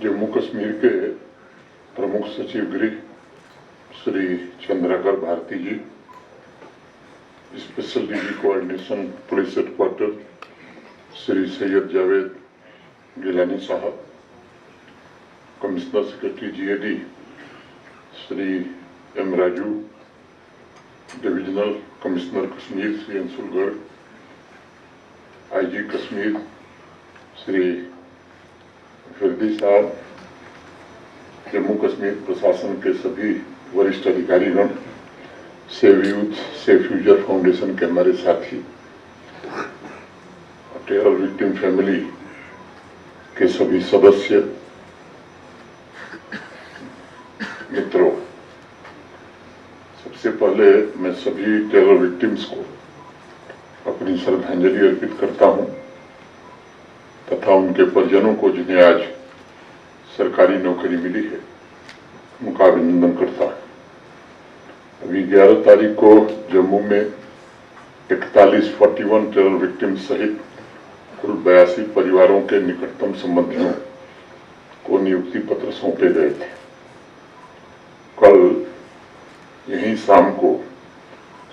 जम्मू कश्मीर के प्रमुख सचिव गृह Shri Chandrakar Bharti ji, special DG coordination police headquarter Shri Syed Javed Gilani साहब, commissioner secretary GAD Shri M Raju, divisional commissioner Kashmir Shri Anshul Garg, IG Kashmir Shri Firdi साहब, जम्मू कश्मीर प्रशासन के सभी वरिष्ठ अधिकारीगण, save youth save future foundation के हमारे साथी, टेरर विक्टिम फैमिली के सभी सदस्य, मित्रों, सबसे पहले मैं सभी टेरर विक्टिम्स को अपनी श्रद्धांजलि अर्पित करता हूं तथा उनके परिजनों को जिन्हें आज सरकारी नौकरी मिली है उनका अभिनंदन करता हूं। अभी 11 तारीख को जम्मू में 41 टेरर विक्टिम्स सहित कुल 82 परिवारों के निकटतम संबंधियों को नियुक्ति पत्र सौंपे गए थे। कल यही शाम को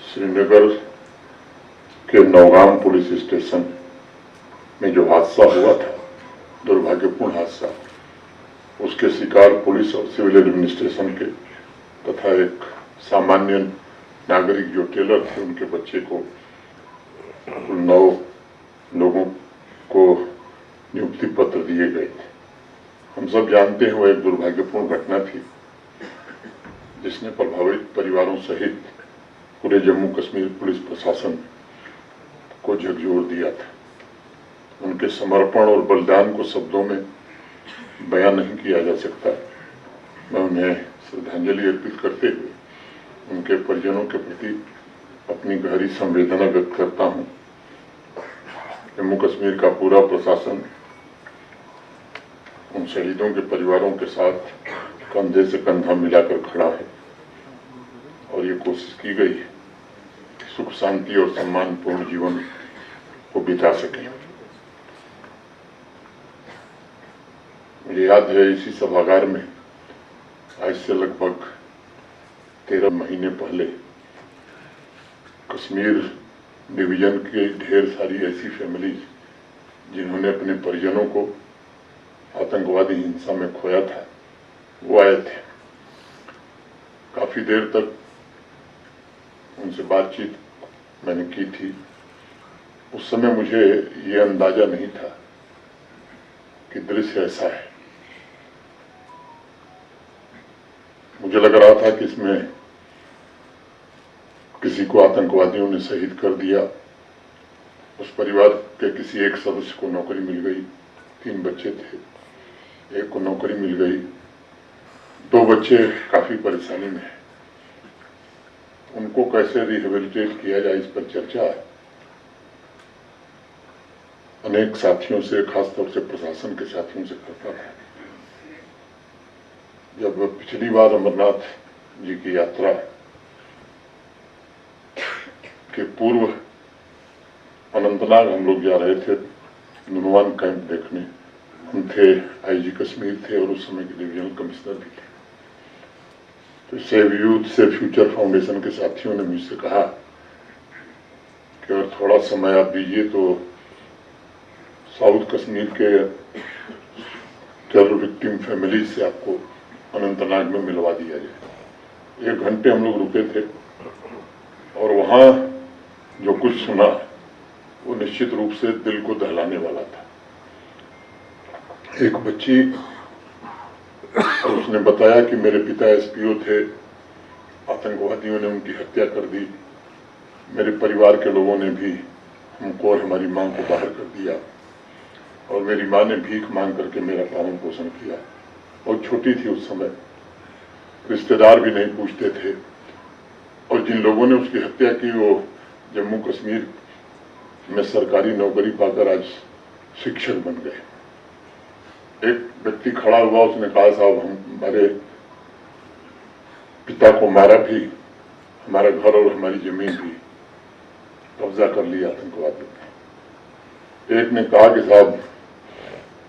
श्रीनगर के नौगाम पुलिस स्टेशन में जो हादसा हुआ था, दुर्भाग्यपूर्ण हादसा, उसके शिकार पुलिस और सिविल एडमिनिस्ट्रेशन के तथा एक सामान्य नागरिक जो टेलर थे उनके बच्चे को, 9 लोगों को नियुक्ति पत्र दिए गए थे। हम सब जानते हैं वह एक दुर्भाग्यपूर्ण घटना थी जिसने प्रभावित परिवारों सहित पूरे जम्मू कश्मीर पुलिस प्रशासन को झकझोर दिया था। उनके समर्पण और बलिदान को शब्दों में बयान नहीं किया जा सकता। मैं उन्हें श्रद्धांजलि अर्पित करते हुए उनके परिजनों के प्रति अपनी गहरी संवेदना व्यक्त करता हूं। जम्मू कश्मीर का पूरा प्रशासन उन शहीदों के परिवारों के साथ कंधे से कंधा मिलाकर खड़ा है और ये कोशिश की गई है कि सुख शांति और सम्मानपूर्ण जीवन को बिता सके। मुझे याद है इसी सभागार में आज से लगभग 13 महीने पहले कश्मीर डिवीजन के ढेर सारी ऐसी फैमिलीज जिन्होंने अपने परिजनों को आतंकवादी हिंसा में खोया था वो आए थे। काफी देर तक उनसे बातचीत मैंने की थी। उस समय मुझे ये अंदाजा नहीं था कि दृश्य ऐसा है। मुझे लग रहा था कि इसमें किसी को आतंकवादियों ने शहीद कर दिया। उस परिवार के किसी एक सदस्य को नौकरी मिल गई, 3 बच्चे थे, एक को नौकरी मिल गई, 2 बच्चे काफी परेशानी में हैं। उनको कैसे रिहेबिलिटेट किया जाए इस पर चर्चा है। अनेक साथियों से, खासतौर से प्रशासन के साथियों से करता था। जब पिछली बार अमरनाथ जी की यात्रा के पूर्व अनंतनाग हम लोग जा रहे थे नुनवान कैंप देखने। हम थे, आईजी कश्मीर थे और उस समय के डिविजनल कमिश्नर भी थे। तो save youth save future foundation के साथियों ने मुझसे कहा कि अगर थोड़ा समय आप दीजिए तो साउथ कश्मीर के टेरर विक्टिम फैमिली से आपको अनंतनाग में मिलवा दिया जाए। 1 घंटे हम लोग रुके थे और वहां जो कुछ सुना वो निश्चित रूप से दिल को दहलाने वाला था। एक बच्ची, उसने बताया कि मेरे पिता एसपीओ थे, आतंकवादियों ने उनकी हत्या कर दी, मेरे परिवार के लोगों ने भी हमको और हमारी मां को बाहर कर दिया और मेरी मां ने भीख मांग करके मेरा पालन पोषण किया। और छोटी थी उस समय, रिश्तेदार भी नहीं पूछते थे और जिन लोगों ने उसकी हत्या की वो जम्मू कश्मीर में सरकारी नौकरी पाकर आज शिक्षक बन गए। एक व्यक्ति खड़ा हुआ, उसने कहा साहब हमारे पिता को मारा भी, हमारा घर और हमारी जमीन भी कब्जा कर लिया आतंकवादियों ने। एक ने कहा कि साहब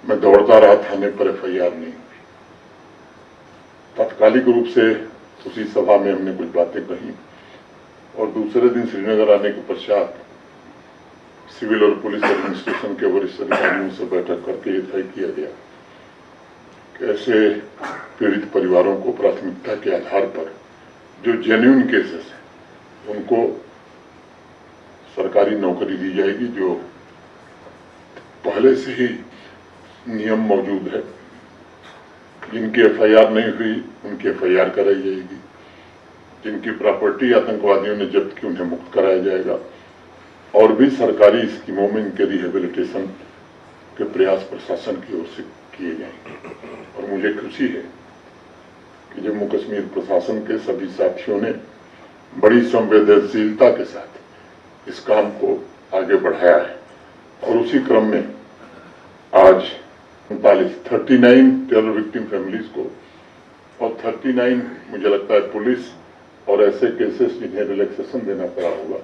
मैं दौड़ता रहा थाने पर, FIR नहीं हुई। तात्कालिक रूप से उसी सभा में हमने कुछ बातें कही और दूसरे दिन श्रीनगर आने के पश्चात सिविल और पुलिस एडमिनिस्ट्रेशन के वरिष्ठ अधिकारियों से बैठक करके ये तय किया गया कि ऐसे पीड़ित परिवारों को प्राथमिकता के आधार पर जो जेन्युइन केसेस हैं उनको सरकारी नौकरी दी जाएगी। जो पहले से ही नियम मौजूद है, जिनकी FIR नहीं हुई उनकी FIR कराई जाएगी, जिनकी प्रॉपर्टी आतंकवादियों ने जब्त की उन्हें मुक्त कराया जाएगा और भी सरकारी स्कीमों में इनके रिहेबिलिटेशन के प्रयास प्रशासन की ओर से किए जाएंगे। और मुझे खुशी है कि जम्मू कश्मीर प्रशासन के सभी साथियों ने बड़ी संवेदनशीलता के साथ इस काम को आगे बढ़ाया है और उसी क्रम में आज 39 टेरर विक्टिम फैमिलीज को और 39 मुझे लगता है पुलिस और ऐसे केसेस जिन्हें रिलैक्सेशन देना पड़ा होगा,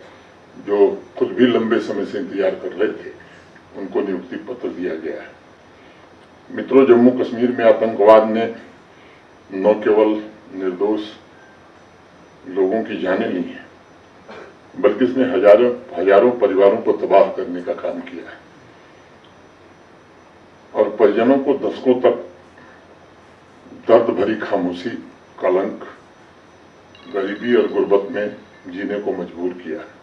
जो खुद भी लंबे समय से इंतजार कर रहे थे, उनको नियुक्ति पत्र दिया गया है। मित्रों, जम्मू कश्मीर में आतंकवाद ने न केवल निर्दोष लोगों की जानें ली हैं, बल्कि इसने हजारों परिवारों को तबाह करने का काम किया है और परिजनों को दशकों तक दर्द भरी खामोशी, कलंक, गरीबी और गुर्बत में जीने को मजबूर किया है।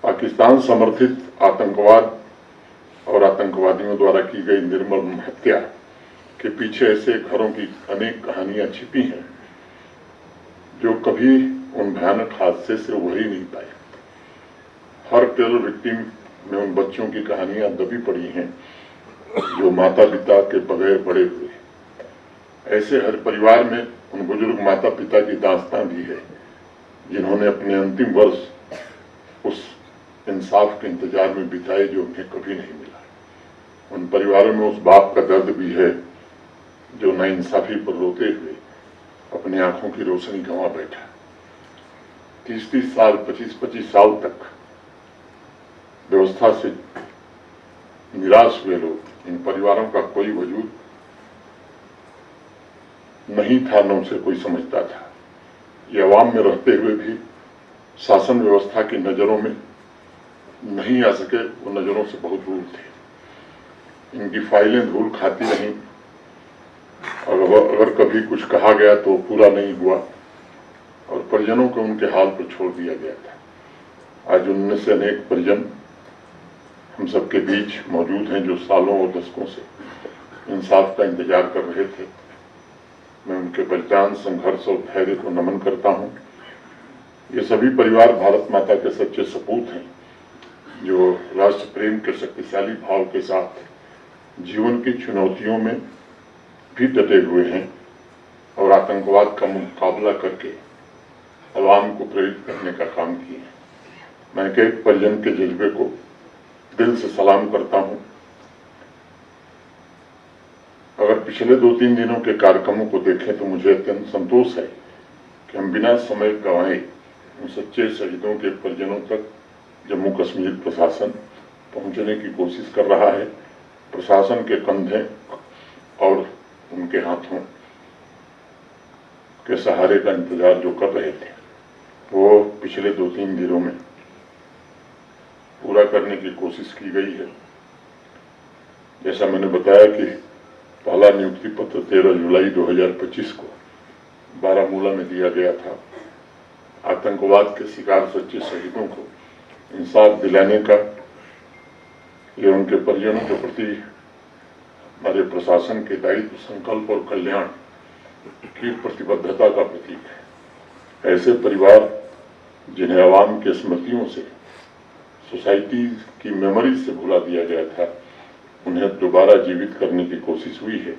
पाकिस्तान समर्थित आतंकवाद और आतंकवादियों द्वारा की गई निर्मम हत्या के पीछे ऐसे घरों की अनेक कहानियां छिपी हैं जो कभी उन भयानक हादसे से उभर ही नहीं पाए। हर टेरर विक्टिम में उन बच्चों की कहानियां दबी पड़ी हैं जो माता पिता के बगैर बड़े हुए। ऐसे हर परिवार में उन बुजुर्ग माता पिता की दास्तां भी है जिन्होंने अपने अंतिम वर्ष उस इंसाफ के इंतजार में बिताए जो उन्हें कभी नहीं मिला। उन परिवारों में उस बाप का दर्द भी है जो नाइंसाफी पर रोते हुए अपनी आंखों की रोशनी गंवा बैठा। 30-30 साल, 25-25 साल तक व्यवस्था से निराश हुए लोग, इन परिवारों का कोई वजूद नहीं था, न उसे कोई समझता था। ये अवाम में रहते हुए भी शासन व्यवस्था की नजरों में नहीं आ सके, वो नजरों से बहुत दूर थे। इनकी फाइलें धूल खाती रहीं और अगर कभी कुछ कहा गया तो पूरा नहीं हुआ और परिजनों को उनके हाल पर छोड़ दिया गया था। आज उनमें से अनेक परिजन हम सबके बीच मौजूद हैं जो सालों और दशकों से इंसाफ का इंतजार कर रहे थे। मैं उनके बलिदान, संघर्ष और धैर्य को नमन करता हूं। ये सभी परिवार भारत माता के सच्चे सपूत हैं जो राष्ट्र प्रेम के शक्तिशाली भाव के साथ जीवन की चुनौतियों में भी डटे हुए हैं और आतंकवाद का मुकाबला करके अवाम को प्रेरित करने का काम किए। मैं एक परिजन के जज्बे को दिल से सलाम करता हूं। अगर पिछले 2-3 दिनों के कार्यक्रमों को देखें तो मुझे अत्यंत संतोष है कि हम बिना समय गंवाए उन सच्चे शहीदों के परिजनों तक जम्मू कश्मीर प्रशासन पहुंचने की कोशिश कर रहा है। प्रशासन के कंधे और उनके हाथों के सहारे का इंतजार जो कर रहे थे वो पिछले 2-3 दिनों में पूरा करने की कोशिश की गई है। जैसा मैंने बताया कि पहला नियुक्ति पत्र 13 जुलाई 2025 को बारामूला में दिया गया था। आतंकवाद के शिकार सच्चे शहीदों को इंसाफ दिलाने का ये उनके परिजनों के प्रति हमारे प्रशासन के दायित्व, संकल्प और कल्याण की प्रतिबद्धता का प्रतीक है। ऐसे परिवार जिन्हें आवाम के स्मृतियों से, सोसाइटी की मेमोरी से भुला दिया गया था, उन्हें दोबारा जीवित करने की कोशिश हुई है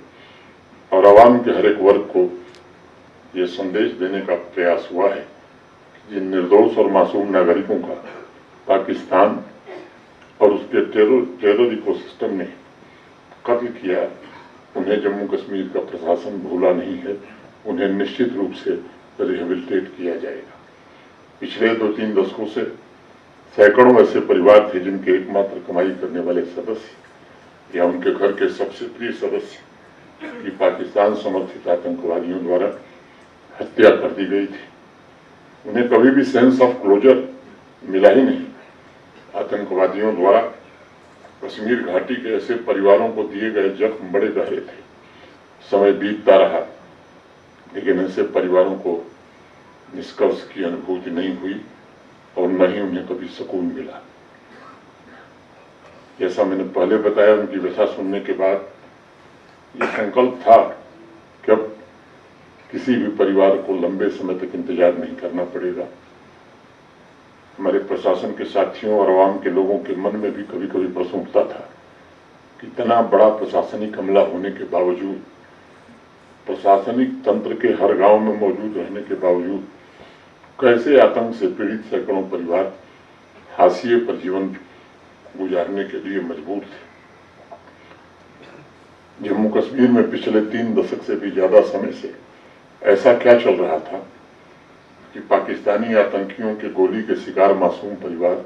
और आवाम के हर एक वर्ग को यह संदेश देने का प्रयास हुआ है कि जिन निर्दोष और मासूम नागरिकों का पाकिस्तान और उसके टेरर इकोसिस्टम ने कत्ल किया, उन्हें जम्मू कश्मीर का प्रशासन भूला नहीं है। उन्हें निश्चित रूप से रिहेबिलिटेट किया जाएगा। पिछले 2-3 दशकों से सैकड़ों ऐसे परिवार थे जिनके एकमात्र कमाई करने वाले सदस्य या उनके घर के सबसे प्रिय सदस्य की पाकिस्तान समर्थित आतंकवादियों द्वारा हत्या कर दी गई थी। उन्हें कभी भी सेंस ऑफ क्लोजर मिला ही नहीं। आतंकवादियों द्वारा कश्मीर घाटी के ऐसे परिवारों को दिए गए जख्म बड़े गहरे थे। समय बीतता रहा, लेकिन ऐसे परिवारों को निष्कर्ष की अनुभूति नहीं हुई और न ही उन्हें कभी सुकून मिला। जैसा मैंने पहले बताया, उनकी व्यथा सुनने के बाद ये संकल्प था कि अब किसी भी परिवार को लंबे समय तक इंतजार नहीं करना पड़ेगा। हमारे प्रशासन के साथियों और आवाम के लोगों के मन में भी कभी कभी प्रश्न उठता था कि इतना बड़ा प्रशासनिक हमला होने के बावजूद, प्रशासनिक तंत्र के हर गांव में मौजूद रहने के बावजूद कैसे आतंक से पीड़ित सैकड़ों परिवार हाशिए पर जीवन गुजारने के लिए मजबूर थे। जम्मू कश्मीर में पिछले 3 दशक से भी ज्यादा समय से ऐसा क्या चल रहा था कि पाकिस्तानी आतंकियों के गोली के शिकार मासूम परिवार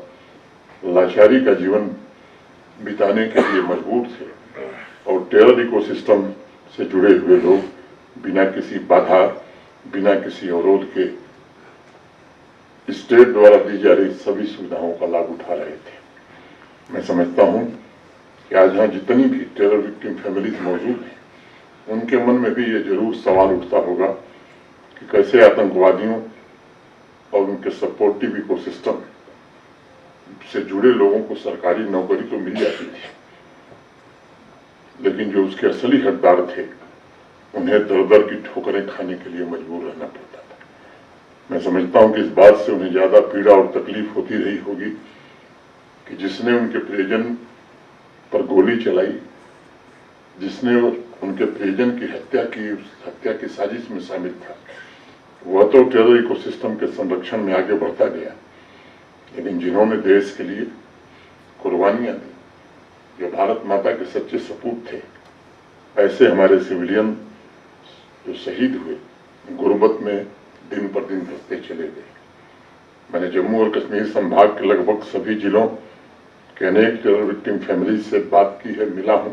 लाचारी का जीवन बिताने के लिए मजबूर थे और टेरर इकोसिस्टम से जुड़े हुए लोग बिना किसी बाधा, बिना किसी अवरोध के स्टेट द्वारा दी जा रही सभी सुविधाओं का लाभ उठा रहे थे। मैं समझता हूं कि आज यहाँ जितनी भी टेरर विक्टिम फैमिलीज मौजूद हैं, उनके मन में भी ये जरूर सवाल उठता होगा कि कैसे आतंकवादियों और उनके सपोर्टिव इकोसिस्टम से जुड़े लोगों को सरकारी नौकरी तो मिल जाती थी, लेकिन जो उसके असली हकदार थे उन्हें दर दर की ठोकरें खाने के लिए मजबूर रहना पड़ता था। मैं समझता हूं कि इस बात से उन्हें ज्यादा पीड़ा और तकलीफ होती रही होगी कि जिसने उनके परिजन पर गोली चलाई, जिसने उनके परिजन की हत्या की, उस हत्या की साजिश में शामिल था, वह तो टेरर इकोसिस्टम के संरक्षण में आगे बढ़ता गया, लेकिन जिन्होंने देश के लिए कुर्बानियां दी, जो भारत माता के सच्चे सपूत थे, ऐसे हमारे सिविलियन जो शहीद हुए, गुर्बत में दिन पर दिन धसते चले गए। मैंने जम्मू और कश्मीर संभाग के लगभग सभी जिलों के अनेक टेरर विक्टिम फैमिलीज से बात की है, मिला हूं,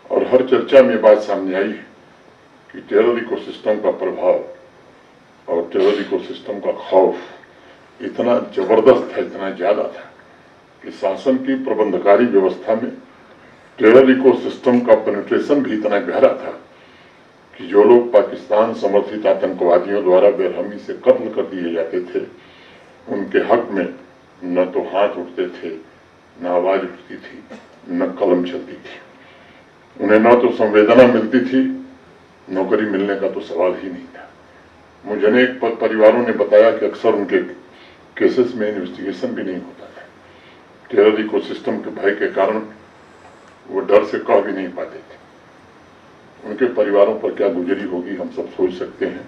और हर चर्चा में बात सामने आई है कि टेरर इकोसिस्टम का प्रभाव और टेरर इकोसिस्टम का खौफ इतना जबरदस्त था, इतना ज्यादा था कि शासन की प्रबंधकारी व्यवस्था में टेरर इकोसिस्टम का पेनिट्रेशन भी इतना गहरा था कि जो लोग पाकिस्तान समर्थित आतंकवादियों द्वारा बेरहमी से कत्ल कर दिए जाते थे, उनके हक में न तो हाथ उठते थे, न आवाज उठती थी, न कलम चलती थी। उन्हें न तो संवेदना मिलती थी, नौकरी मिलने का तो सवाल ही नहीं था। मुझे अनेक परिवारों ने बताया कि अक्सर उनके केसेस में इन्वेस्टिगेशन भी नहीं होता था। टेरर इकोसिस्टम के भय के कारण वो डर से कह भी नहीं पाते थे। उनके परिवारों पर क्या गुजरी होगी हम सब सोच सकते हैं।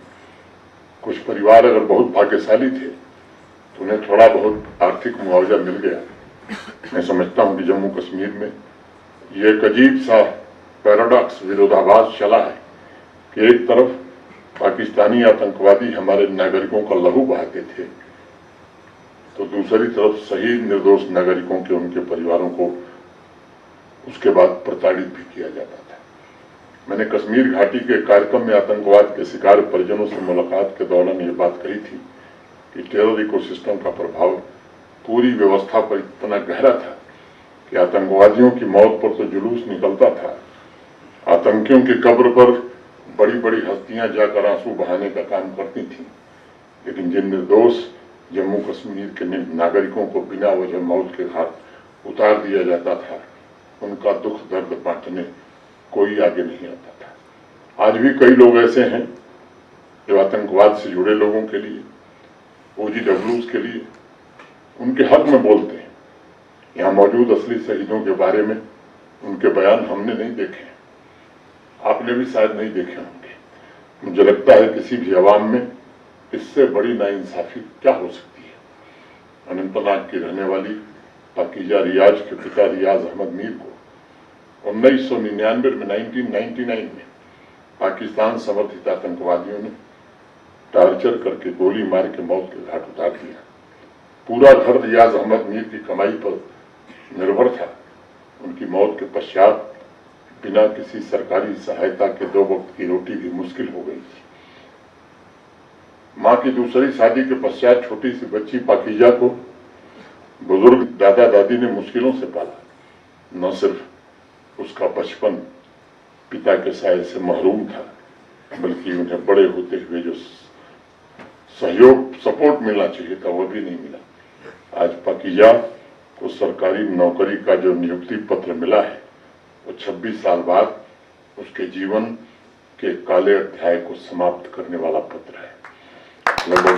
कुछ परिवार अगर बहुत भाग्यशाली थे तो उन्हें थोड़ा बहुत आर्थिक मुआवजा मिल गया। मैं समझता हूं कि जम्मू कश्मीर में ये एक अजीब सा पैराडॉक्स, विरोधाभास चला है कि एक तरफ पाकिस्तानी आतंकवादी हमारे नागरिकों का लहू बहाते थे, तो दूसरी तरफ शहीद निर्दोष नागरिकों के, उनके परिवारों को उसके बाद प्रताड़ित भी किया जाता था। मैंने कश्मीर घाटी के कार्यक्रम में आतंकवाद के शिकार परिजनों से मुलाकात के दौरान ये बात कही थी कि टेरर इकोसिस्टम का प्रभाव पूरी व्यवस्था पर इतना गहरा था कि आतंकवादियों की मौत पर तो जुलूस निकलता था, आतंकियों की कब्र पर बड़ी बड़ी हस्तियां जाकर आंसू बहाने का काम करती थीं, लेकिन जिन निर्दोष जम्मू कश्मीर के नागरिकों को बिना वजह मौत के घाट उतार दिया जाता था, उनका दुख दर्द बांटने कोई आगे नहीं आता था। आज भी कई लोग ऐसे हैं जो आतंकवाद से जुड़े लोगों के लिए, OGWs के लिए, उनके हक में बोलते हैं। यहाँ मौजूद असली शहीदों के बारे में उनके बयान हमने नहीं देखे, आपने भी शायद नहीं देखे होंगे। मुझे लगता है किसी भी आवाम में इससे बड़ी नाइंसाफी क्या हो सकती है। अनंतनाग की रहने वाली पाकीजा रियाज के पिता रियाज अहमद मीर को 1999 में 1999 में पाकिस्तान समर्थित आतंकवादियों ने टार्चर करके गोली मार के मौत के घाट उतार दिया। पूरा घर रियाज अहमद मीर की कमाई पर निर्भर था। उनकी मौत के पश्चात बिना किसी सरकारी सहायता के 2 वक्त की रोटी भी मुश्किल हो गई थी। मां की दूसरी शादी के पश्चात छोटी सी बच्ची पाकीजा को बुजुर्ग दादा दादी ने मुश्किलों से पाला। न सिर्फ उसका बचपन पिता के साय से महरूम था, बल्कि उन्हें बड़े होते हुए जो सहयोग सपोर्ट मिलना चाहिए था वह भी नहीं मिला। आज पाकीजा को सरकारी नौकरी का जो नियुक्ति पत्र मिला है वो 26 साल बाद उसके जीवन के काले अध्याय को समाप्त करने वाला पत्र है। लगभग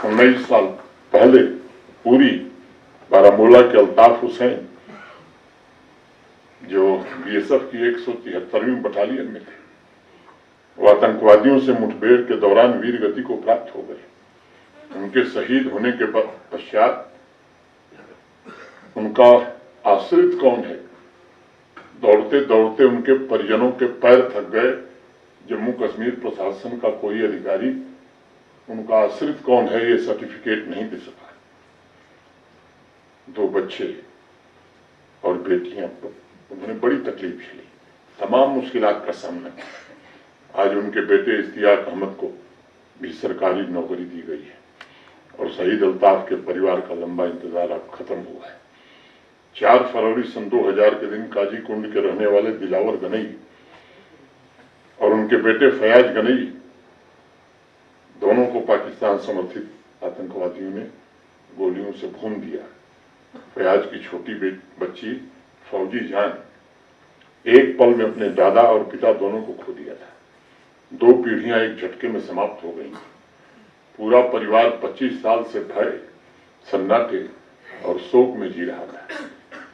19 साल पहले पूरी बारामूला के अल्ताफ हुसैन जो बीएसएफ की 173वीं बटालियन में थे, वो आतंकवादियों से मुठभेड़ के दौरान वीर गति को प्राप्त हो गए। उनके शहीद होने के पश्चात उनका आश्रित कौन है? दौड़ते दौड़ते उनके परिजनों के पैर थक गए। जम्मू कश्मीर प्रशासन का कोई अधिकारी उनका आश्रित कौन है ये सर्टिफिकेट नहीं दे सका। 2 बच्चे और बेटियां, उन्होंने बड़ी तकलीफ झेली, तमाम मुश्किलात का सामना किया। आज उनके बेटे इश्तियाक अहमद को भी सरकारी नौकरी दी गई है और शहीद अल्ताफ के परिवार का लंबा इंतजार अब खत्म हुआ है। 4 फरवरी सन 2000 के दिन काजी कुंड के रहने वाले दिलावर गनई और उनके बेटे फयाज गनई दोनों को पाकिस्तान समर्थित आतंकवादियों ने गोलियों से भून दिया। फयाज की छोटी बच्ची फौजी जान एक पल में अपने दादा और पिता दोनों को खो दिया था। 2 पीढ़ियां एक झटके में समाप्त हो गई। पूरा परिवार 25 साल से भय, सन्नाटे और शोक में जी रहा था।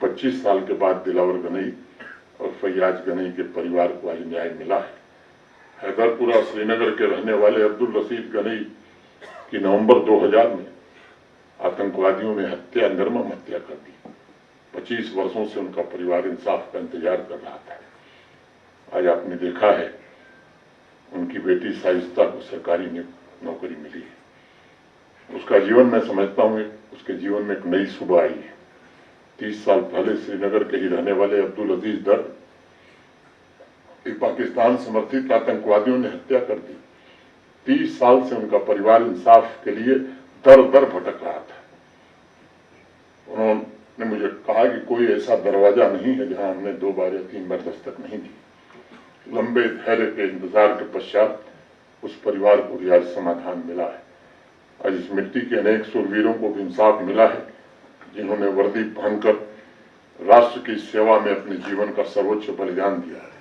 25 साल के बाद दिलावर गनई और फयाज गनई के परिवार को आज न्याय मिला है। हैदरपुरा श्रीनगर के रहने वाले अब्दुल रशीद गनई की नवंबर 2000 में आतंकवादियों ने निर्मम हत्या कर दी। 25 वर्षों से उनका परिवार इंसाफ का इंतजार कर रहा था। आज आपने देखा है उनकी बेटी साइस्ता को सरकारी नौकरी मिली है। उसका जीवन, मैं समझता हूँ, उसके जीवन में एक नई सुबह आई है। 30 साल पहले श्रीनगर के ही रहने वाले अब्दुल अजीज दर पाकिस्तान समर्थित आतंकवादियों ने हत्या कर दी। 30 साल से उनका परिवार इंसाफ के लिए दर दर भटक रहा था। उन्होंने मुझे कहा कि कोई ऐसा दरवाजा नहीं है जहां हमने 2 बार या 3 बार दस्तक नहीं दी। लंबे धैर्य के इंतजार के पश्चात उस परिवार को भी आज समाधान मिला है। आज इस मिट्टी के अनेक शूरवीरों को भी इंसाफ मिला है, जिन्होंने वर्दी पहनकर राष्ट्र की सेवा में अपने जीवन का सर्वोच्च बलिदान दिया है।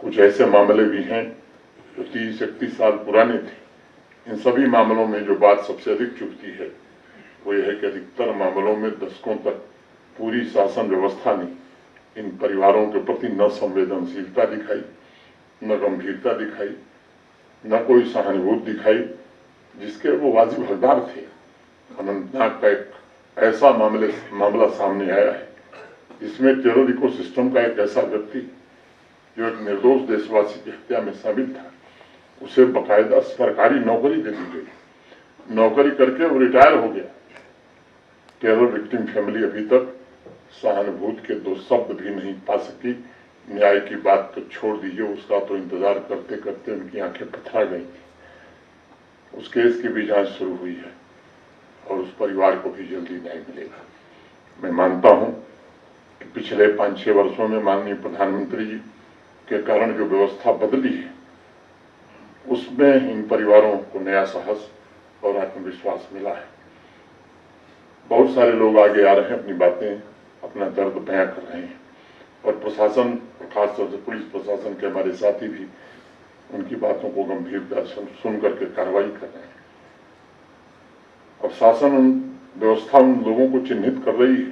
कुछ ऐसे मामले भी हैं जो 30-31 साल पुराने थे। इन सभी मामलों में जो बात सबसे अधिक चुभती है वो यह है कि अधिकतर मामलों में दशकों तक पूरी शासन व्यवस्था ने इन परिवारों के प्रति न संवेदनशीलता दिखाई, न गंभीरता दिखाई, न कोई सहानुभूति दिखाई जिसके वो वाजिब हकदार थे। अनंतनाग का एक ऐसा मामला सामने आया है जिसमें टेरर इकोसिस्टम का एक ऐसा व्यक्ति जो एक निर्दोष देशवासी की हत्या में शामिल था, उसे बकायदा सरकारी नौकरी दे दी गई। नौकरी करके वो रिटायर हो गया। टेरर विक्टिम फैमिली अभी तक सहानुभूति के 2 शब्द भी नहीं पा सकी। न्याय की बात तो छोड़ दीजिए, उसका तो इंतजार करते करते उनकी आंखें पथरा गई थी। उस केस की भी जांच शुरू हुई है और उस परिवार को भी जल्दी न्याय मिलेगा। मैं मानता हूं कि पिछले 5-6 वर्षों में माननीय प्रधानमंत्री जी के कारण जो व्यवस्था बदली है उसमें इन परिवारों को नया साहस और आत्मविश्वास मिला है। बहुत सारे लोग आगे आ रहे हैं, अपनी बातें, अपना दर्द बयां कर रहे हैं और प्रशासन, खासतौर से पुलिस प्रशासन के हमारे साथी भी उनकी बातों को गंभीरता से सुन करके कार्रवाई कर रहे हैं। अब शासन व्यवस्था उन लोगों को चिन्हित कर रही है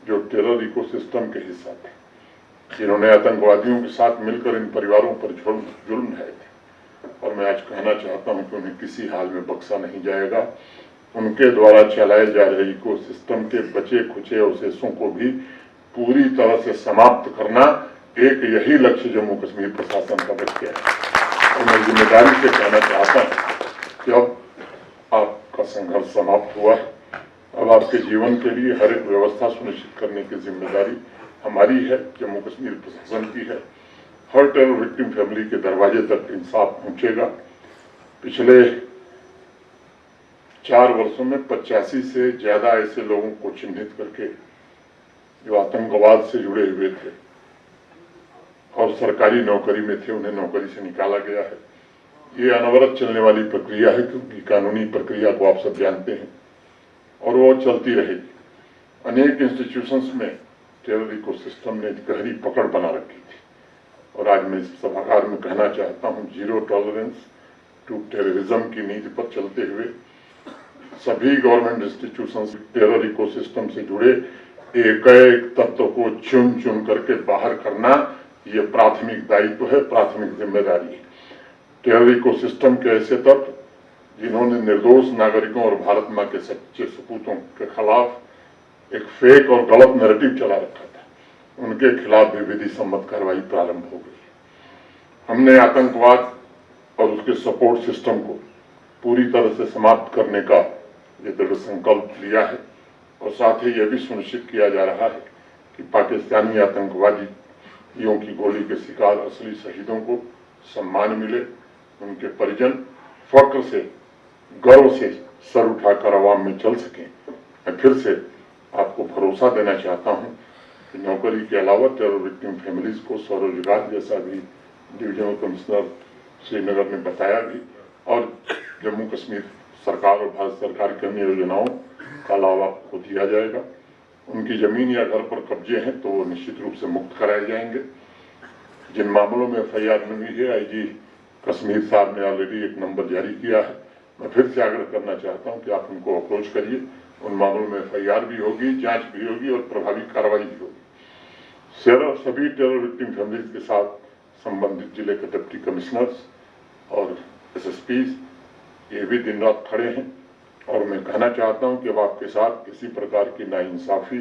जो टेरर इकोसिस्टम के हिस्सा थे, जिन्होंने आतंकवादियों के साथ मिलकर इन परिवारों पर जुल्म ढाए थे। और मैं आज कहना चाहता हूं कि उन्हें किसी हाल में बख्शा नहीं जाएगा। उनके द्वारा चलाए जा रहे इकोसिस्टम के बचे खुचे अवशेषों को भी पूरी तरह से समाप्त करना, एक यही लक्ष्य जम्मू कश्मीर प्रशासन का बच गया है। और मैं जिम्मेदारी से कहना चाहता हूं कि अब आपका संघर्ष समाप्त हुआ है। अब आपके जीवन के लिए हर एक व्यवस्था सुनिश्चित करने की जिम्मेदारी हमारी है, जम्मू कश्मीर प्रशासन की है। हर टेरर विक्टिम फैमिली के दरवाजे तक इंसाफ पहुंचेगा। पिछले 4 वर्षों में 85 से ज्यादा ऐसे लोगों को चिन्हित करके जो आतंकवाद से जुड़े हुए थे और सरकारी नौकरी में थे, उन्हें नौकरी से निकाला गया है। ये अनवरत चलने वाली प्रक्रिया है, क्योंकि कानूनी प्रक्रिया को आप सब जानते हैं और वो चलती रहेगी। अनेक इंस्टीट्यूशंस में टेरर इकोसिस्टम ने गहरी पकड़ बना रखी थी और आज मैं इस सभागार में कहना चाहता हूं, जीरो टॉलरेंस टू टेररिज्म की नीति पर चलते हुए सभी गवर्नमेंट इंस्टीट्यूशंस टेरर इकोसिस्टम से जुड़े एक एक तत्व को चुन चुन करके बाहर करना, ये प्राथमिक दायित्व है, प्राथमिक जिम्मेदारी है। टेरर इकोसिस्टम के ऐसे तत्व जिन्होंने निर्दोष नागरिकों और भारत मां के सच्चे सपूतों के खिलाफ एक फेक और गलत नैरेटिव चला रखा था, उनके खिलाफ भी विधि सम्मत कार्रवाई प्रारंभ हो गई। हमने आतंकवाद और उसके सपोर्ट सिस्टम को पूरी तरह से समाप्त करने का ये दृढ़ संकल्प लिया है और साथ ही यह भी सुनिश्चित किया जा रहा है कि पाकिस्तानी आतंकवादियों की गोली के शिकार असली शहीदों को सम्मान मिले, उनके परिजन फक्र से, गर्व से सर उठाकर आवाम में चल सकें। मैं फिर से आपको भरोसा देना चाहता हूं कि नौकरी के अलावा टेरर विक्टिम फैमिलीज को स्वरोजगार जैसा भी डिविजनल कमिश्नर श्रीनगर ने बताया भी, और जम्मू कश्मीर सरकार और भारत सरकार की अन्य योजनाओं का लाभ आपको दिया जाएगा। उनकी जमीन या घर पर कब्जे हैं तो वो निश्चित रूप से मुक्त कराए जाएंगे। जिन मामलों में FIR में हुई है, IG कश्मीर साहब ने ऑलरेडी एक नंबर जारी किया है। मैं फिर से आग्रह करना चाहता हूं कि आप उनको अप्रोच करिए। उन मामलों में FIR भी होगी, जांच भी होगी और प्रभावी कार्रवाई भी होगी। सभी टेरर विक्टिम फैमिलीज के साथ संबंधित जिले के डिप्टी कमिश्नर्स और SSPs ये भी दिन रात खड़े हैं और मैं कहना चाहता हूं कि अब आपके साथ किसी प्रकार की नाइंसाफी